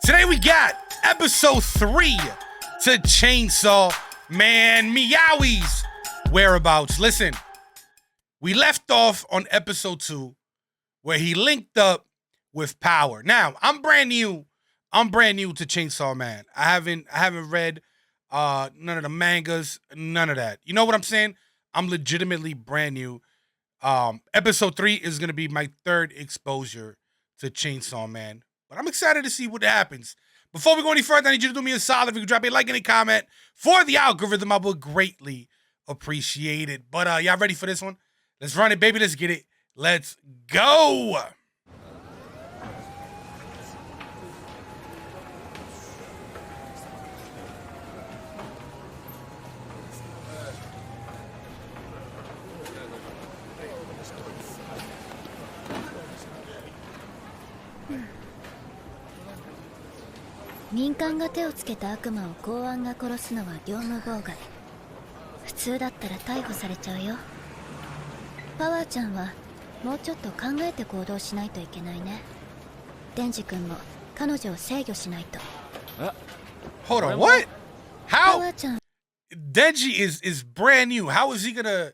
Today we got episode 3 to Chainsaw Man Meowy's whereabouts. Listen, we left off on episode 2 where he linked up with Power. Now, I'm brand new to Chainsaw Man. I haven't read none of the mangas, none of that. You know what I'm saying? I'm legitimately brand new. Episode 3 is going to be my third exposure to Chainsaw Man. But I'm excited to see what happens. Before we go any further, I need you to do me a solid. If you could drop a like and a comment for the algorithm, I would greatly appreciate it. But y'all ready for this one? Let's run it, baby. Let's get it. Let's go.「民間が手をつけた悪魔を公安が殺すのは業務妨害。普通だったら逮捕されちゃうよ。パワーちゃんはもうちょっと考えて行動しないといけないね。デンジ君も彼女を制御しないと。Hold on, what? How? Denji is brand new. How is he gonna?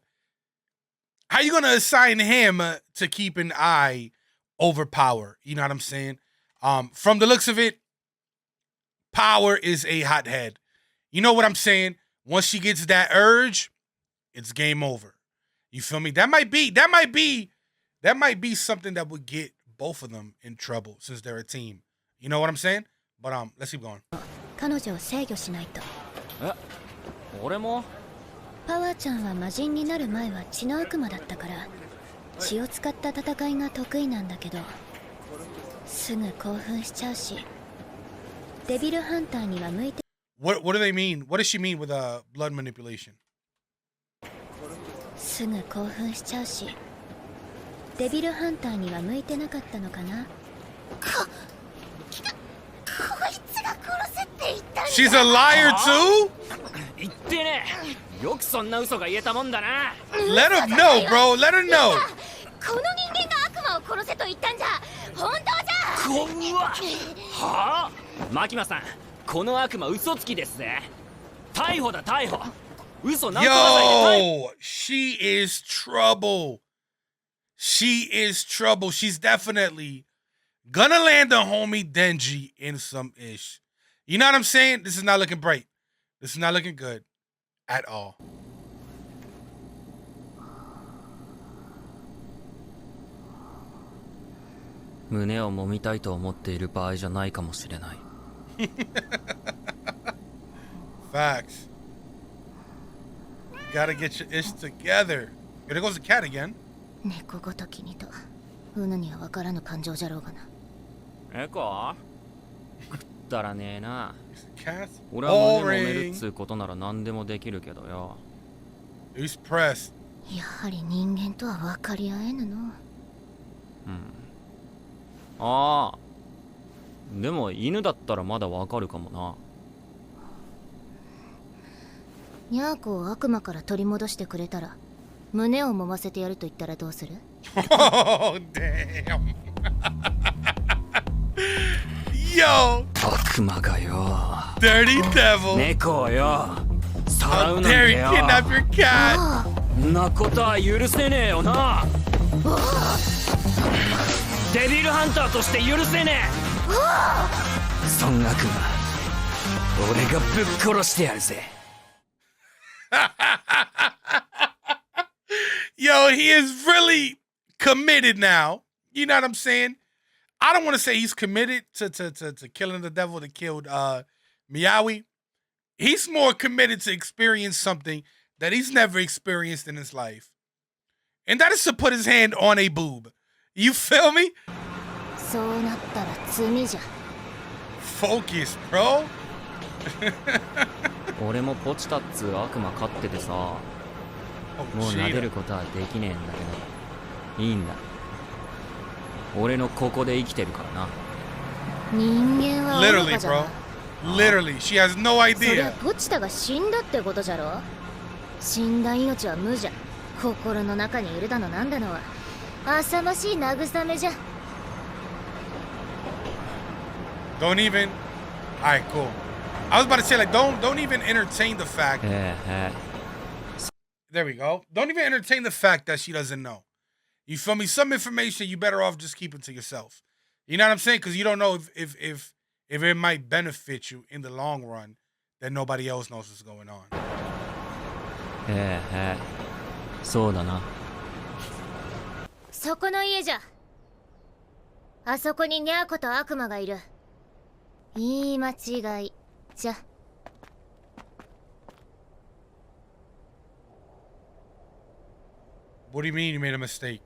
How you gonna assign him to keep an eye over Power? You know what I'm saying? From the looks of it, Power is a hothead. You know what I'm saying? Once she gets that urge, it's game over. You feel me? That might be something that would get both of them in trouble since they're a team. You know what I'm saying? But let's keep going. 彼女を制御しないと。俺も？パワーちゃんは魔人になる前は血の悪魔だったから、血を使った戦いが得意なんだけど、すぐ興奮しちゃうし。デビルハンターには向いて。What do they mean? What does she mean with blood manipulation? すぐ興奮しちゃうし、デビルハンターには向いてなかったのかな。こいつが殺せって言ったんだ。She's a liar too? 言ってね。よくそんな嘘が言えたもんだな。Let him know, bro. Let her know. この人間が悪魔を殺せと言ったんじゃ。本当じゃ。怖っ。はあ？マキマさん、この悪魔嘘つきですぜ。逮捕だ逮捕。嘘なんとかされて。Yo, she is trouble. She is trouble. She's definitely gonna land the homie Denji in some ish. You know what I'm saying? This is not looking bright. This is not looking good at all. 胸を揉みたいと思っている場合じゃないかもしれない。Facts. You gotta get your ish together. Here goes the cat again. 猫ごときにと、うぬには分からぬ感情じゃろうがな。くだらねえな。 Cat? 俺は胸揉めるっつうことなら何でもできるけどよ。He's pressed. やはり人間とは分かり合えぬの。ああ。でも犬だったらまだわかるかもな。ニャーコを悪魔から取り戻してくれたら胸を揉ませてやると言ったらどうする？ Oh, damn. Yo. 悪魔がよ。 Dirty devil. 猫をよ。さら How うなん dare て you よ。 kidnap your cat? んなことは許せねえよな。デビルハンターとして許せねえ。そん悪魔、俺がぶっ殺してやるぜ。Yo, he is really committed now. You know what I'm saying? I don't want to say he's committed to killing the devil that killed Meowy. He's more committed to experience something that he's never experienced in his life. And that is to put his hand on a boob. You feel me? そうなったら罪じゃ。Focus, bro. 俺もポチタっつう悪魔飼っててさ、もう撫でることはできねえんだけど、いいんだ。俺のここで生きてるからな。人間は愚かじゃな。 Literally, she has no そりゃ idea. ポチタが死んだってことじゃろ。死んだ命は無じゃ。心の中にいるだのなんだのは浅ましい慰めじゃ。Don't Don't even. All right, cool. I was about to say, like, don't even entertain the fact. There we go. Don't even entertain the fact that she doesn't know. You feel me? Some information you better off just keeping to yourself. You know what I'm saying? Because you don't know if it might benefit you in the long run that nobody else knows what's going on. そうだな。そこの家じゃ。あそこにニャーコと悪魔がいる。言い間違いじゃ。What do you mean you made a mistake?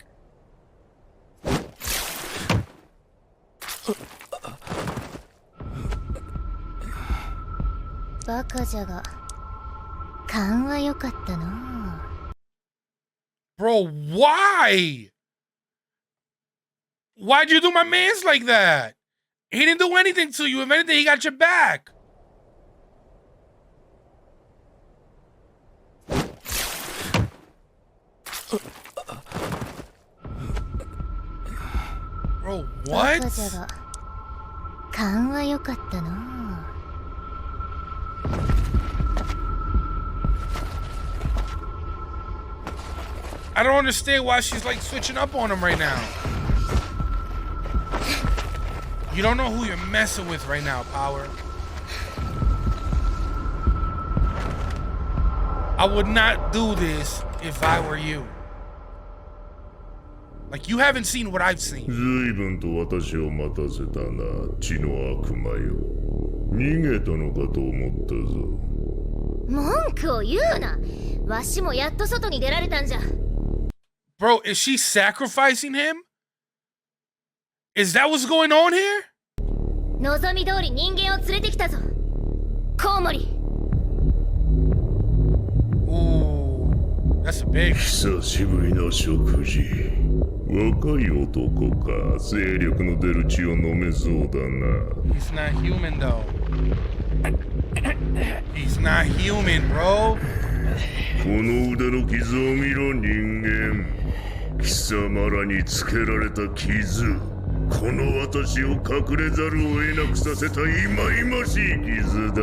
バカじゃが勘は良かったな。Bro, why? Why'd you do my man's like that? He didn't do anything to you. If anything, he got your back. Bro, what? バカじゃが勘は良かったな。I don't understand why she's like switching up on him right now. You don't know who you're messing with right now, Power. I would not do this if I were you. Like, you haven't seen what I've seen. 随分と私を待たせたな、血の悪魔よ。逃げたのかと思ったぞ。文句を言うな。わしもやっと外に出られたんじゃ。Bro, is she sacrificing him? Is that what's going on here? 望み通り人間を連れてきたぞ。コウモリ。Ooh, that's a big. 久しぶりの食事。若い男か、精力の出る血を飲めそうだな。He's not human though. He's not human, bro. この腕の傷を見ろ、人間。貴様らにつけられた傷。この私を隠れざるを得なくさせた忌々しい傷だ。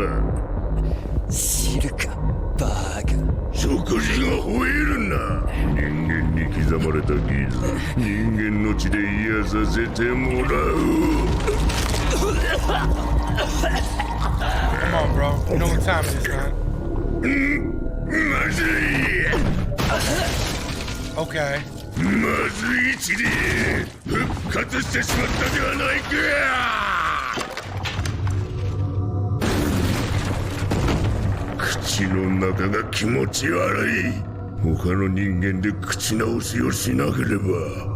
知るか、バカ。食事が吠えるな。人間に刻まれた傷、人間の血で癒させてもらう。Come on, bro. You know what time it is, man. まずい。Okay. まずい血で復活してしまったではないか。口の中が気持ち悪い。他の人間で口直しをしなければ。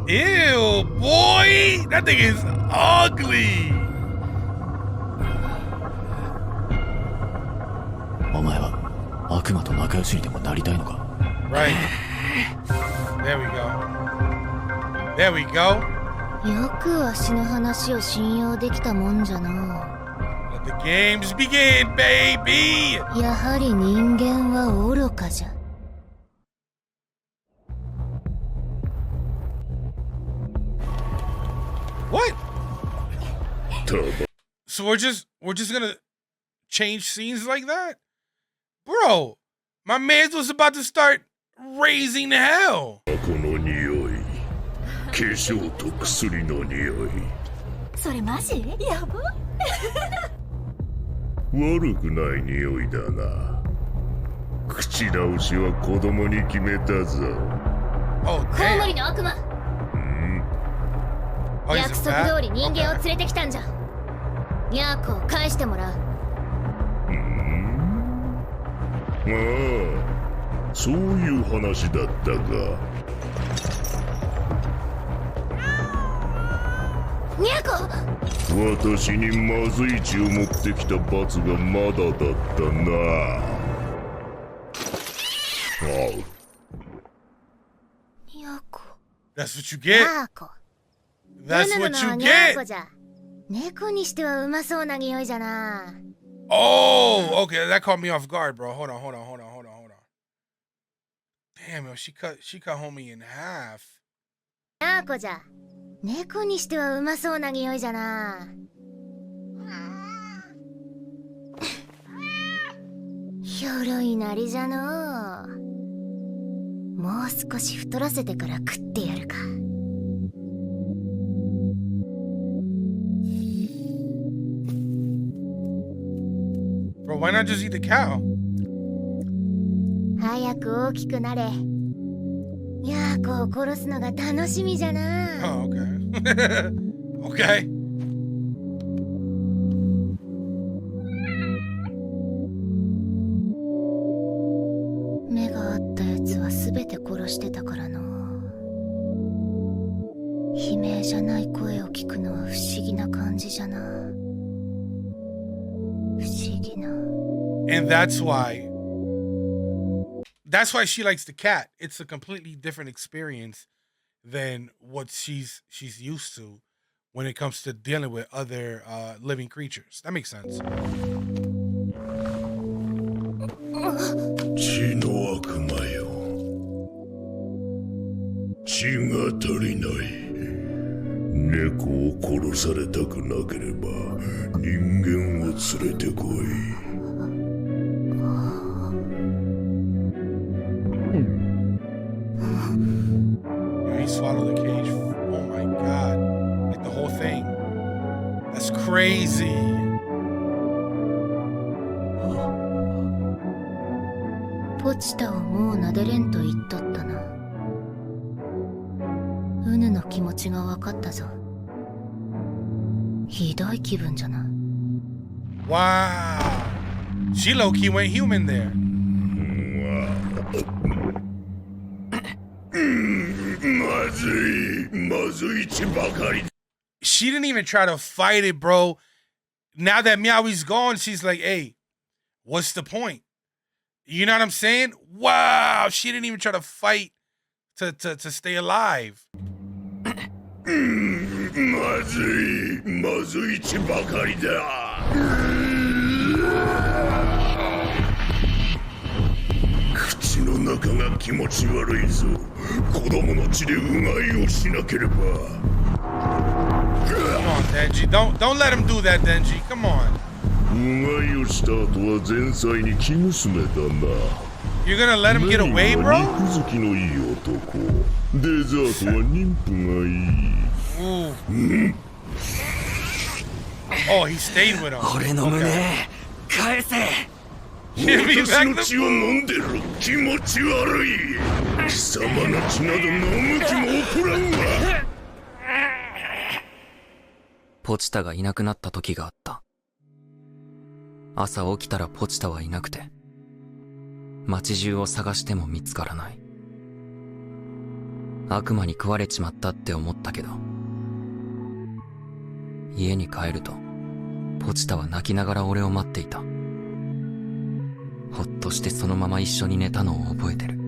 Ew, boy! That thing is ugly! お前は悪魔と仲良しにでもなりたいのか。 Right. There we go. There we go. よくわしの話を信用できたもんじゃな。 Let the games begin, baby! やはり人間は愚かじゃ。What? So we're just gonna change scenes like that? Bro, my man was about to start raising hell. この匂い、化粧と薬の匂い。それマジ？やば。悪くない匂いだな。口直しは子供に決めたぞ。Oh, コウモ damn. リの悪魔。Oh, he's 約 a 束 bat? 通り人間を Okay. 連れてきたんじゃ。ニャーコを返してもらう。ああ、そういう話だったか。ニャーコ。私にまずい血を持ってきた罰がまだだったな。ニャーコ。 That's what you ニ get. ャーコ。 That's ぬぬ what ぬ you ニャーコ get. じゃ。猫にしてはうまそうな匂いじゃな。 Oh, okay. That caught me off guard, bro. Hold on. Damn, yo, she cut homie in half. ニャーコじゃ。猫にしてはうまそうな匂いじゃな。ひょろいなりじゃのう。もう少し太らせてから食ってやるか。Bro, why not just eat the cow? 早く大きくなれ。ヤーコを殺すのが楽しみじゃな。Oh, okay. Okay. 目があったやつはすべて殺してたからな。悲鳴じゃない声を聞くのは不思議な感じじゃな。不思議な。And that's why she likes the cat. It's a completely different experience than what she's used to when it comes to dealing with other living creatures. That makes sense. 血の悪魔よ、血が足りない。猫を殺されたくなければ人間を連れてこい。He swallowed the cage. Oh my god. Like the whole thing. That's crazy. ポチタをもう撫でれんと言っとったな。ウヌの気持ちが分かったぞ。ひどい気分じゃな。Wow. She low-key went human there. まずい血ばかり。 She didn't even try to fight it, bro. Now that Meowy's gone, she's like, hey, what's the point? You know what I'm saying? Wow, she didn't even try to fight to stay alive. まずい血ばかりだ。口の中が気持ち悪いぞ。子供の血でうがいをしなければ。Come on, Denji. Don't let him do that, Denji. Come on. うがいをした後は前妻に生娘だな。 You're gonna let him get away, メイ bro? ンは肉好きのいい男。デザートは妊婦がいい。Ooh. Oh, he stayed with him. 俺の胸返せ。私の血を飲んでる。気持ち悪い。貴様の血など飲む気も起こらんわ。ポチタがいなくなった時があった。朝起きたらポチタはいなくて、街中を探しても見つからない。悪魔に食われちまったって思ったけど、家に帰るとポチタは泣きながら俺を待っていた。ほっとしてそのまま一緒に寝たのを覚えてる。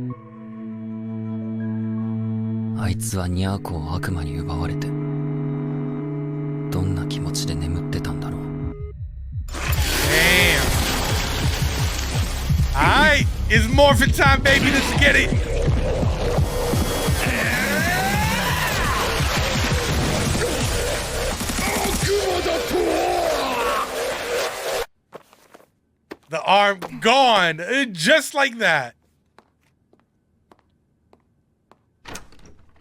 あいつはニャーコを悪魔に奪われて、どんな気持ちで眠ってたんだろう。 Damn. Alright, it's morphin' time, baby. Let's get it. The arm gone, just like that.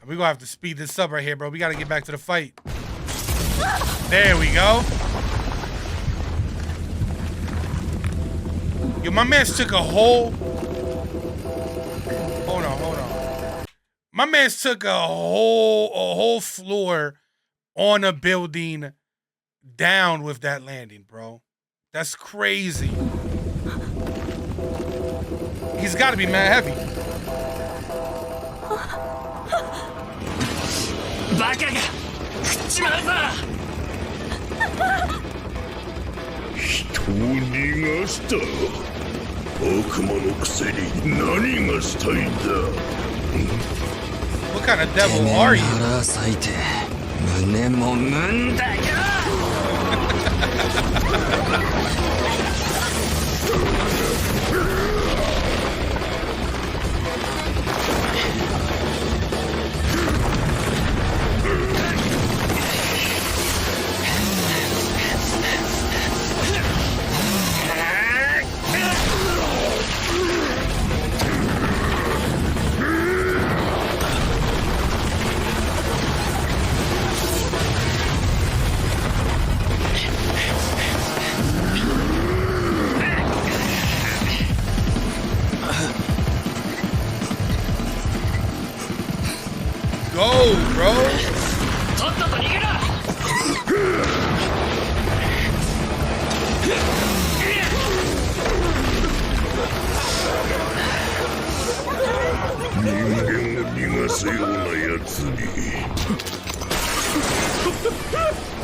We're gonna have to speed this up right here, bro. We gotta get back to the fight. There we go. Yo, my man took a whole... Hold on. My man took a whole floor on a building down with that landing, bro. That's crazy. He's got to be mad heavy. バカが食っちまうぞ。人を逃がした。悪魔のくせに何がしたいんだ。 What kind of devil are you? 腹咲いて胸もむんだよ。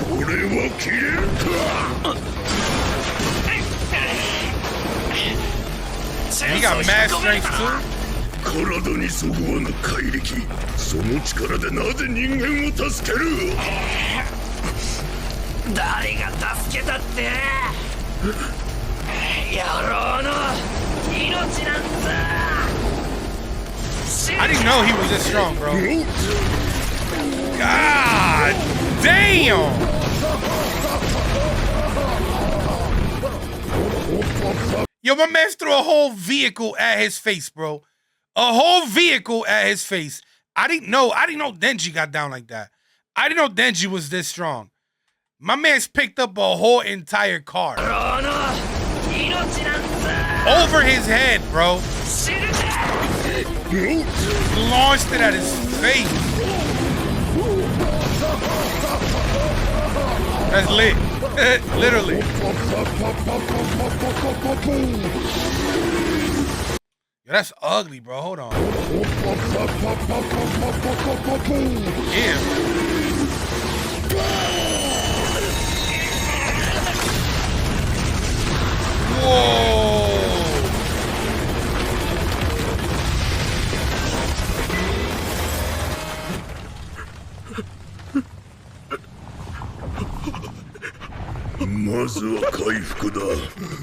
これは切れるか。 He got mad strength too. 体にそぐわぬ怪力、その力でなぜ人間を助ける。誰が助けたって野郎の命なんだ。 I didn't know he was this strong, bro. God damn! Yo, my man threw a whole vehicle at his face, bro. A whole vehicle at his face. I didn't know Denji got down like that. I didn't know Denji was this strong. My man's picked up a whole entire car. Over his head, bro. Launched it at his face. That's lit. Literally. Yo, that's ugly, bro. Hold on. Yeah. Whoa.「まずは回復だ。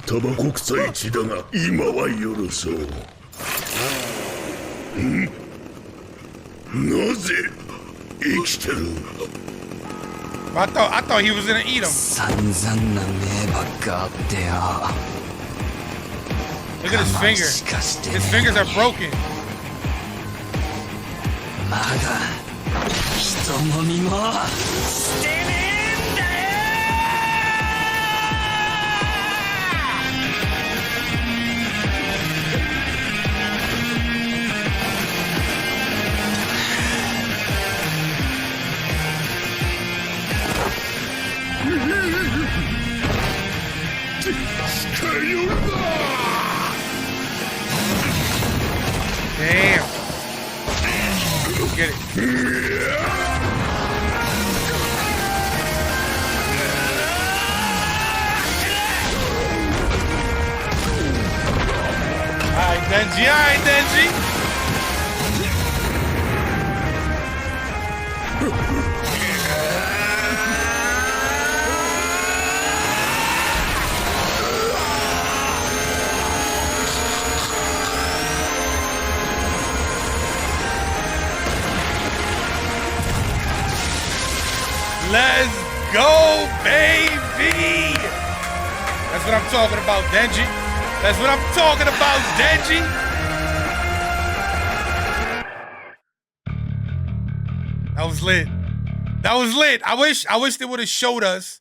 タバコ臭い血だが今は許そう。なぜ生きてる。 I thought he was gonna eat him. 散々な迷惑があってよ。 Look at his finger. His fingers are broken. まだ人もみもしてねえんだよ。 Damn. Let's get it. Alright, Denji. Alright, Denji. Let's go, baby! That's what I'm talking about, Denji. That's what I'm talking about, Denji. That was lit. That was lit. I wish they would have showed us,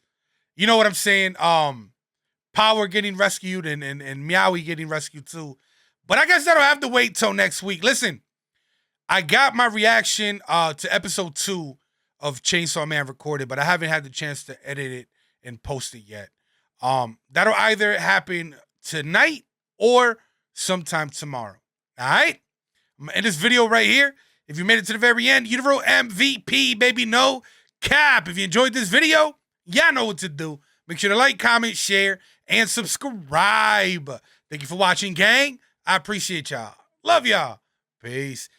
you know what I'm saying, Power getting rescued and Meowie getting rescued too. But I guess that'll have to wait till next week. Listen, I got my reaction to episode 2 of Chainsaw Man recorded, but I haven't had the chance to edit it and post it yet. That'll either happen tonight or sometime tomorrow. All right? I'm gonna end this video right here. If you made it to the very end, Universal MVP, baby, no cap. If you enjoyed this video, y'all know what to do. Make sure to like, comment, share, and subscribe. Thank you for watching, gang. I appreciate y'all. Love y'all. Peace.